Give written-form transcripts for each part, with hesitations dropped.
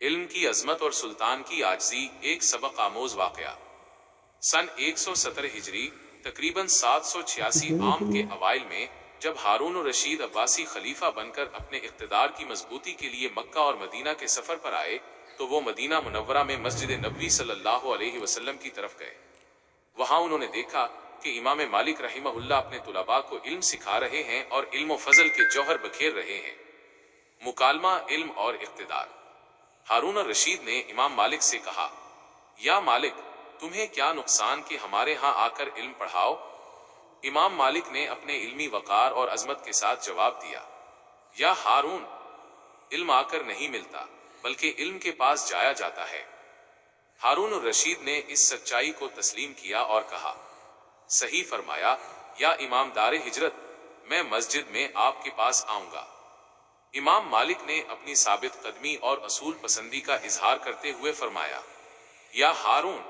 علم کی عظمت اور سلطان کی عاجزی، ایک سبق آموز واقعہ۔ سن 170 ہجری تقریباً 786 عام کے اوائل میں جب ہارون الرشید عباسی خلیفہ بن کر اپنے اقتدار کی مضبوطی کے لیے مکہ اور مدینہ کے سفر پر آئے تو وہ مدینہ منورہ میں مسجد نبوی صلی اللہ علیہ وسلم کی طرف گئے۔ وہاں انہوں نے دیکھا کہ امام مالک رحمہ اللہ اپنے طلباء کو علم سکھا رہے ہیں اور علم و فضل کے جوہر بکھیر رہے ہیں۔ مکالمہ علم اور اقتدار۔ ہارون الرشید نے امام مالک سے کہا، یا مالک، تمہیں کیا نقصان کہ ہمارے ہاں آ کر علم پڑھاؤ؟ امام مالک نے اپنے علمی وقار اور عظمت کے ساتھ جواب دیا، یا ہارون، علم آ کر نہیں ملتا بلکہ علم کے پاس جایا جاتا ہے۔ ہارون الرشید نے اس سچائی کو تسلیم کیا اور کہا، صحیح فرمایا یا امام دار ہجرت، میں مسجد میں آپ کے پاس آؤں گا۔ امام مالک نے اپنی ثابت قدمی اور اصول پسندی کا اظہار کرتے ہوئے فرمایا، یا ہارون،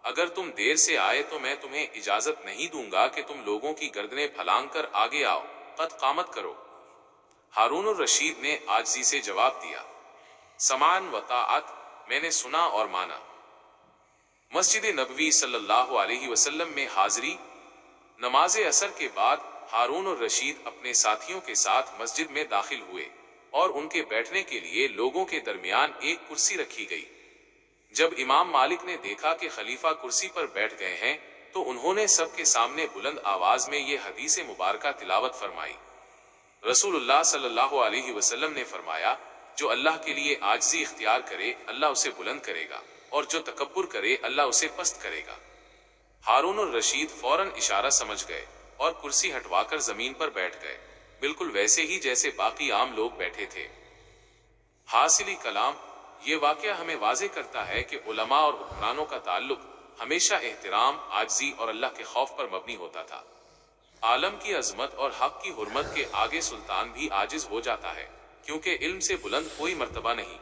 اگر تم دیر سے آئے تو میں تمہیں اجازت نہیں دوں گا کہ تم لوگوں کی گردنیں پھلانگ کر آگے آؤ، قد قامت کرو۔ ہارون الرشید نے عاجزی سے جواب دیا، سمعن و طاعت، میں نے سنا اور مانا۔ مسجد نبوی صلی اللہ علیہ وسلم میں حاضری۔ نماز عصر کے بعد ہارون الرشید اپنے ساتھیوں کے ساتھ مسجد میں داخل ہوئے اور ان کے بیٹھنے کے لیے لوگوں کے درمیان ایک کرسی رکھی گئی۔ جب امام مالک نے دیکھا کہ خلیفہ کرسی پر بیٹھ گئے ہیں تو انہوں نے سب کے سامنے بلند آواز میں یہ حدیث مبارکہ تلاوت فرمائی۔ رسول اللہ صلی اللہ علیہ وسلم نے فرمایا، جو اللہ کے لیے عاجزی اختیار کرے اللہ اسے بلند کرے گا، اور جو تکبر کرے اللہ اسے پست کرے گا۔ ہارون الرشید فوراً اشارہ سمجھ گئے اور کرسی ہٹوا کر زمین پر بیٹھ گئے، بالکل ویسے ہی جیسے باقی عام لوگ بیٹھے تھے۔ حاصلی کلام، یہ واقعہ ہمیں واضح کرتا ہے کہ علماء اور حکمرانوں کا تعلق ہمیشہ احترام، عاجزی اور اللہ کے خوف پر مبنی ہوتا تھا۔ عالم کی عظمت اور حق کی حرمت کے آگے سلطان بھی عاجز ہو جاتا ہے، کیونکہ علم سے بلند کوئی مرتبہ نہیں۔